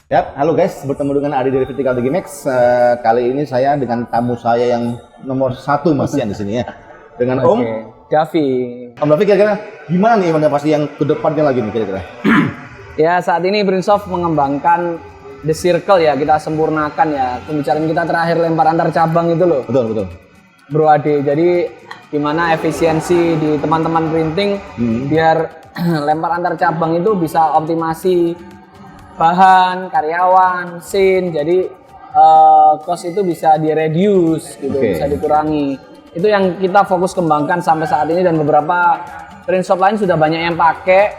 Halo guys, bertemu dengan Adi dari Vertical Gimex. Kali ini saya dengan tamu saya yang nomor 1 masih di sini ya. Dengan Om Davi. Om Davi, kira-kira gimana nih inovasi yang kedepannya lagi nih kira-kira? Ya, saat ini Prinsoft mengembangkan The Circle ya, kita sempurnakan ya. Pembicaraan kita terakhir lempar antar cabang itu loh. Betul. Bro Ade, jadi gimana efisiensi di teman-teman printing biar lempar antar cabang itu bisa optimasi bahan, karyawan, scene, jadi cost itu bisa di-reduce gitu, bisa dikurangi. Itu yang kita fokus kembangkan sampai saat ini, dan beberapa Prinsoft lain sudah banyak yang pakai.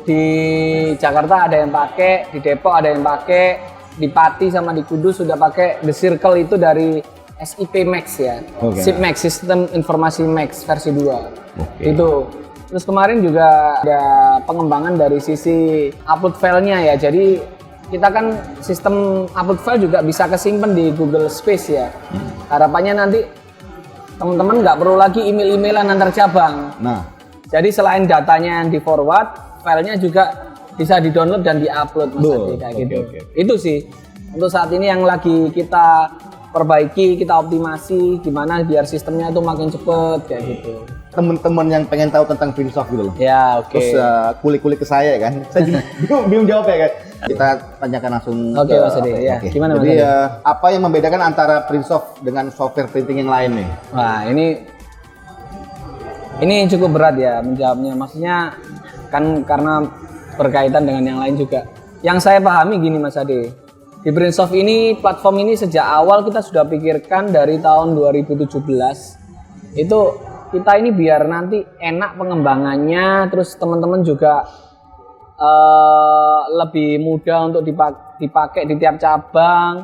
Di Jakarta ada yang pakai, di Depok ada yang pakai, di Pati sama di Kudus sudah pakai The Circle itu dari SIP Max ya. SIP Max, Sistem Informasi Max versi 2. Itu. Terus kemarin juga ada pengembangan dari sisi upload filenya ya. Jadi kita kan sistem upload file juga bisa kesimpan di Google Space ya. Harapannya nanti teman-teman nggak perlu lagi email-emailan antar cabang. Nah, jadi selain datanya yang di forward, filenya juga bisa di-download dan di-upload kayak gitu. Itu sih untuk saat ini yang lagi kita perbaiki, kita optimasi gimana biar sistemnya itu makin cepet kayak gitu. Teman-teman yang pengen tahu tentang Prinsoft gitu loh. Ya, oke. Terus kulik-kulik ke saya kan. Saya bingung jawab ya kan. Kita tanyakan langsung ke Mas Ade. Ya, gimana Mas Jadi Ade? apa yang membedakan antara Prinsoft dengan software printing yang lain nih? Wah, ini cukup berat ya menjawabnya. Maksudnya kan karena berkaitan dengan yang lain juga. Yang saya pahami gini Mas Ade. Di Prinsoft ini, platform ini sejak awal kita sudah pikirkan dari tahun 2017. Itu kita ini biar nanti enak pengembangannya, terus teman-teman juga lebih mudah untuk dipakai di tiap cabang,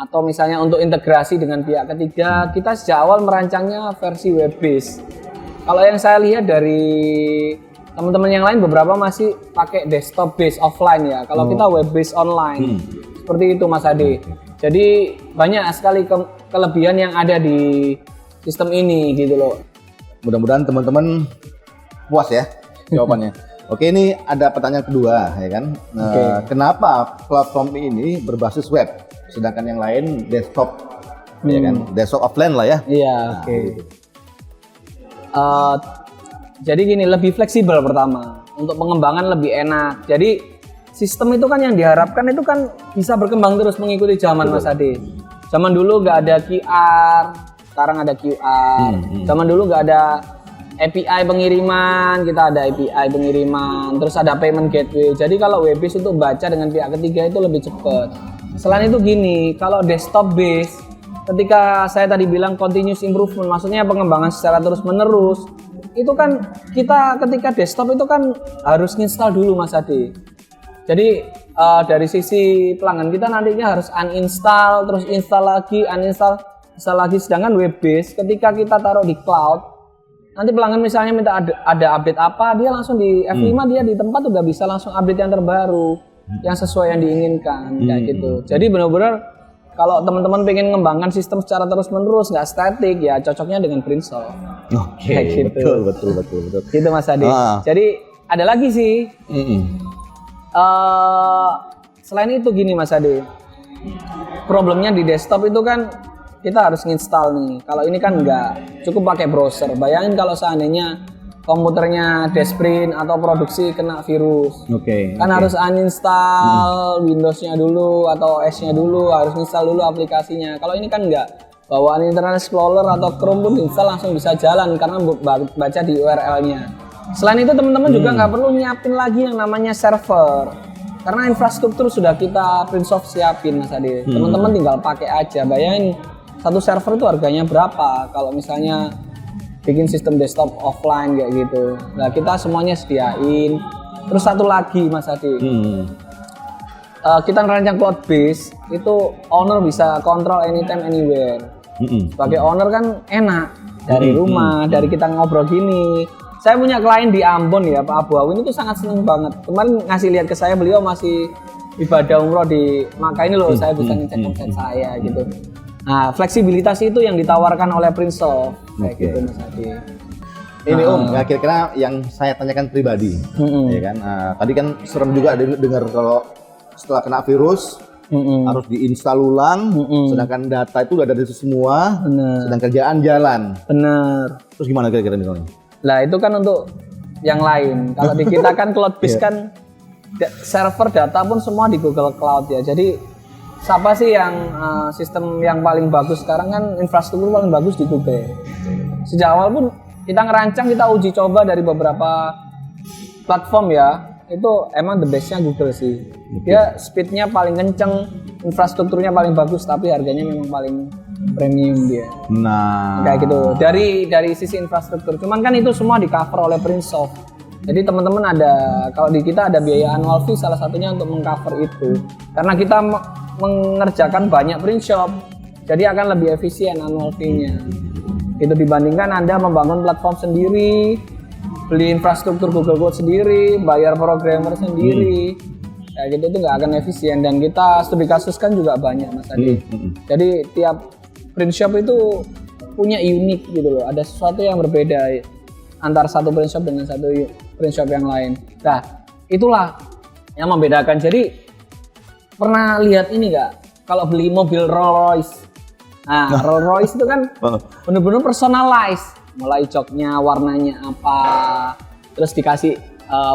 atau misalnya untuk integrasi dengan pihak ketiga. Kita sejak awal merancangnya versi web based. Kalau yang saya lihat dari teman-teman yang lain, beberapa masih pakai desktop based offline ya. Kalau kita web based online. Seperti itu Mas Ade. Jadi banyak sekali kelebihan yang ada di sistem ini gitu loh. Mudah-mudahan teman-teman puas ya jawabannya. Oke, ini ada pertanyaan kedua ya kan. Kenapa platform ini berbasis web sedangkan yang lain desktop ya kan? Desktop offline lah ya. Iya, jadi gini, lebih fleksibel pertama. Untuk pengembangan lebih enak. Jadi sistem itu kan yang diharapkan itu kan bisa berkembang terus mengikuti zaman Mas Ade. Zaman dulu nggak ada QR, sekarang ada QR. Zaman dulu nggak ada API pengiriman, kita ada API pengiriman. Terus ada payment gateway. Jadi kalau web based untuk baca dengan pihak ketiga itu lebih cepat. Selain itu gini, kalau desktop based, ketika saya tadi bilang continuous improvement, maksudnya pengembangan secara terus menerus, itu kan kita ketika desktop itu kan harus install dulu Mas Ade. Jadi dari sisi pelanggan kita nantinya harus uninstall, terus install lagi, uninstall, install lagi. Sedangkan web base ketika kita taruh di cloud, nanti pelanggan misalnya minta ada update apa, dia langsung di F5 dia di tempat udah bisa langsung update yang terbaru, yang sesuai yang diinginkan kayak gitu. Jadi benar-benar kalau teman-teman pengen mengembangkan sistem secara terus-menerus, nggak statik, ya cocoknya dengan Prinsoft. Kayak gitu. Betul. Gitu Mas Ade. Jadi ada lagi sih. Selain itu gini Mas Ade, problemnya di desktop itu kan kita harus nginstal nih. Kalau ini kan enggak, cukup pakai browser. Bayangin kalau seandainya komputernya Desprint atau produksi kena virus, kan harus uninstall Windows-nya dulu atau OS-nya dulu, harus install dulu aplikasinya. Kalau ini kan enggak, bawaan Internet Explorer atau Chrome pun install langsung bisa jalan karena baca di URL-nya. Selain itu teman-teman juga nggak perlu nyiapin lagi yang namanya server, karena infrastruktur sudah kita Prinsoft siapin Mas Ade. Teman-teman tinggal pakai aja. Bayangin satu server itu harganya berapa kalau misalnya bikin sistem desktop offline kayak gitu. Nah kita semuanya sediain. Terus satu lagi Mas Ade, kita ngerancang cloud base itu owner bisa kontrol anytime anywhere. Sebagai owner kan enak dari rumah, dari kita ngobrol gini. Saya punya klien di Ambon ya, Pak Abu Awu ini tuh sangat seneng banget. Kemarin ngasih lihat ke saya, beliau masih ibadah umroh di Makkah ini loh, saya bisa ngecek website saya gitu. Nah, fleksibilitas itu yang ditawarkan oleh Prinsoft kayak gitu Mas Adi. Ini Om, ya kira-kira yang saya tanyakan pribadi, ya kan. Tadi kan serem juga dengar kalau setelah kena virus harus diinstal ulang, sedangkan data itu udah ada di semua, sedang kerjaan jalan. Bener. Terus gimana kira-kira misalnya? Lah itu kan untuk yang lain. Kalau di kita kan cloud-based kan server data pun semua di Google Cloud ya. Jadi siapa sih yang sistem yang paling bagus sekarang kan infrastruktur paling bagus di Google. Sejak awal pun kita ngerancang, kita uji coba dari beberapa platform ya. Itu emang the bestnya Google sih. Dia speednya paling kenceng, infrastrukturnya paling bagus, tapi harganya memang paling premium dia. Nah, Kayak gitu. Dari sisi infrastruktur. Cuman kan itu semua di cover oleh Prinsoft. Jadi teman-teman ada, kalau di kita ada biaya annual fee salah satunya untuk mengcover itu. Karena kita mengerjakan banyak print shop, jadi akan lebih efisien annual fee-nya. Itu dibandingkan Anda membangun platform sendiri, beli infrastruktur Google Cloud sendiri, bayar programmer sendiri, kayak gitu itu nggak akan efisien. Dan kita studi kasus kan juga banyak Mas Adi. Jadi tiap print shop itu punya unik gitu loh, ada sesuatu yang berbeda antara satu print shop dengan satu print shop yang lain. Nah itulah yang membedakan. Jadi pernah lihat ini nggak, kalau beli mobil Rolls Royce, nah Rolls Royce itu kan benar-benar personalized, mulai joknya warnanya apa, terus dikasih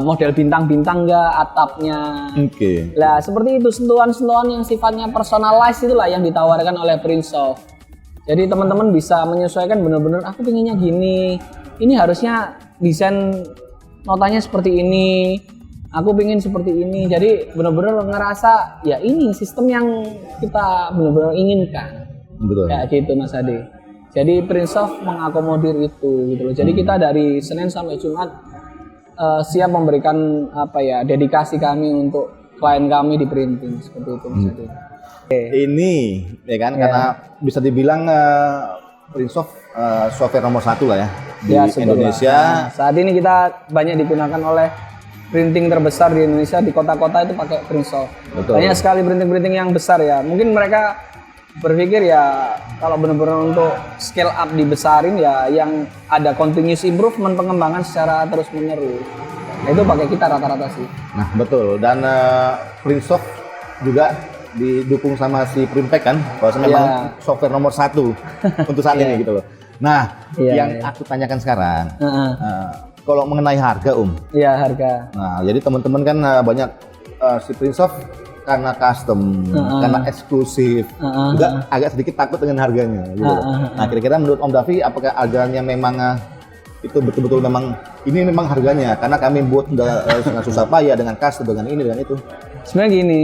model bintang-bintang nggak atapnya. Lah seperti itu, sentuhan-sentuhan yang sifatnya personalized itulah yang ditawarkan oleh Prinsoft. Jadi teman-teman bisa menyesuaikan benar-benar, aku pengennya gini, ini harusnya desain notanya seperti ini, aku pengen seperti ini. Jadi benar-benar ngerasa ya ini sistem yang kita benar-benar inginkan. Betul. Kayak gitu Mas Ade. Jadi Prinsoft mengakomodir itu gitu loh. Jadi kita dari Senin sampai Jumat siap memberikan dedikasi kami untuk klien kami di printing seperti itu Mas Ade. Ini ya kan karena bisa dibilang Prinsoft software nomor 1 lah ya di Indonesia. Nah, saat ini kita banyak digunakan oleh printing terbesar di Indonesia, di kota-kota itu pakai Prinsoft. Banyak sekali printing-printing yang besar ya. Mungkin mereka berpikir ya kalau benar-benar untuk scale up dibesarin ya yang ada continuous improvement, pengembangan secara terus menerus. Nah, itu pakai kita rata-rata sih. Nah betul. Dan Prinsoft juga didukung sama si Primpack kan, bahwa memang software nomor 1 untuk saat ini gitu loh. Nah, yang aku tanyakan sekarang, kalau mengenai harga Iya harga. Nah, jadi teman-teman kan banyak si Prinsoft karena custom, karena eksklusif, juga agak sedikit takut dengan harganya. Gitu. Nah, kira-kira menurut Om Davi, apakah harganya memang itu betul-betul memang ini memang harganya? Karena kami buat dengan susah payah dengan custom, dengan ini, dengan itu. Sebenarnya gini.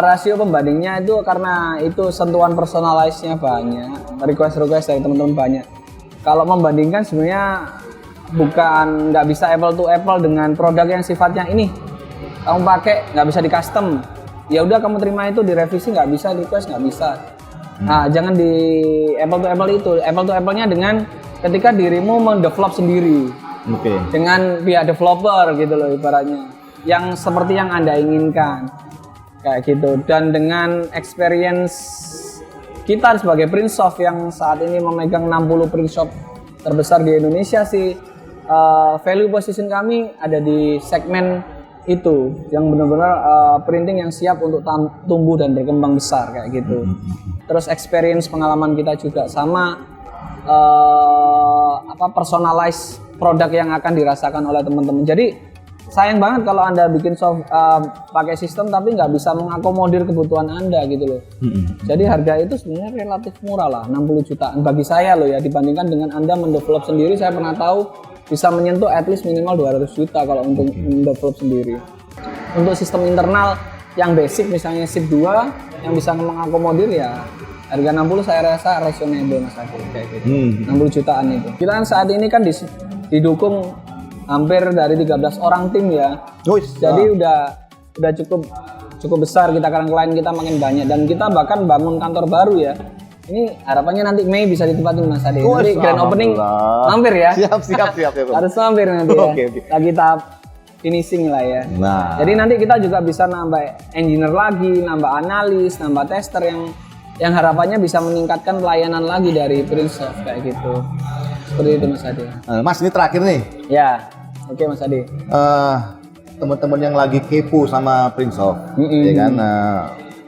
Rasio pembandingnya itu karena itu sentuhan personalize-nya banyak, request dari teman-teman banyak. Kalau membandingkan sebenarnya bukan, nggak bisa apple to apple dengan produk yang sifatnya ini kamu pakai nggak bisa di custom, ya udah kamu terima itu direvisi, nggak bisa request, nggak bisa. Nah jangan di apple to apple itu, apple to apple-nya dengan ketika dirimu mendevelop sendiri dengan pihak developer gitu loh ibaratnya, yang seperti yang Anda inginkan. Kayak gitu. Dan dengan experience kita sebagai Prinsoft yang saat ini memegang 60 print shop terbesar di Indonesia sih, value position kami ada di segmen itu yang benar-benar printing yang siap untuk tumbuh dan berkembang besar kayak gitu. Terus experience pengalaman kita juga sama personalize produk yang akan dirasakan oleh teman-teman. Jadi sayang banget kalau Anda bikin pakai sistem tapi nggak bisa mengakomodir kebutuhan Anda gitu loh. Jadi harga itu sebenarnya relatif murah lah, 60 jutaan bagi saya loh ya, dibandingkan dengan Anda mendevelop sendiri. Saya pernah tahu bisa menyentuh at least minimal 200 juta kalau untuk mendevelop sendiri. Untuk sistem internal yang basic misalnya SIP 2 yang bisa mengakomodir ya harga 60 saya rasa reasonable Mas Adi, kayak gitu. 60 jutaan itu. Kita kan saat ini kan didukung hampir dari 13 orang tim ya. Jadi udah cukup besar kita, karena klien kita makin banyak dan kita bahkan bangun kantor baru ya. Ini harapannya nanti Mei bisa ditempatin Mas Ade. Nanti grand opening mampir ya. Siap. Harus mampir nanti ya. Lagi tahap finishing lah ya. Nah. Jadi nanti kita juga bisa nambah engineer lagi, nambah analis, nambah tester yang harapannya bisa meningkatkan pelayanan lagi dari Prinsoft kayak gitu. Seperti itu Mas Ade. Mas, ini terakhir nih. Ya. Oke Mas Ade. teman-teman yang lagi kepo sama Prinsoft, ya kan?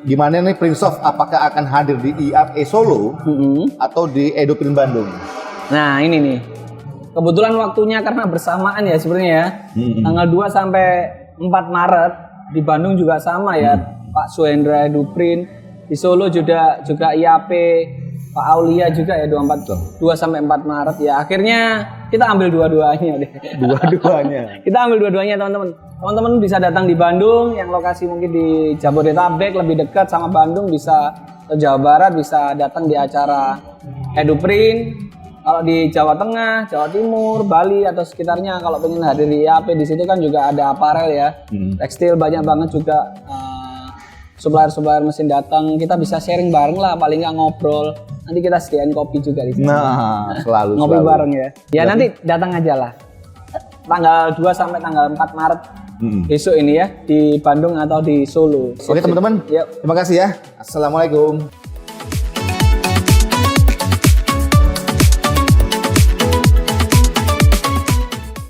Gimana nih Prinsoft? Apakah akan hadir di IAAP Solo atau di Eduprint Bandung? Nah ini nih, kebetulan waktunya karena bersamaan ya sebenarnya ya. Tanggal 2 sampai 4 Maret di Bandung juga sama ya, Pak Suhendra Eduprint. Di Solo juga IAP Pak Aulia juga ya 2 sampai 4 Maret ya. Akhirnya kita ambil dua-duanya deh. Dua-duanya. Kita ambil dua-duanya teman-teman. Teman-teman bisa datang di Bandung yang lokasi mungkin di Jabodetabek lebih dekat sama Bandung, bisa ke Jawa Barat bisa datang di acara Eduprint. Kalau di Jawa Tengah, Jawa Timur, Bali atau sekitarnya kalau pengen hadir di IAP di situ kan juga ada aparel ya. Tekstil banyak banget juga. Supplier mesin datang, kita bisa sharing bareng lah, paling nggak ngobrol. Nanti kita sediain kopi juga di sini. Nah, selalu ngopi bareng ya. Ya nanti datang aja lah. Tanggal 2 sampai tanggal 4 Maret besok ini ya di Bandung atau di Solo. Oke teman-teman, terima kasih ya. Assalamualaikum.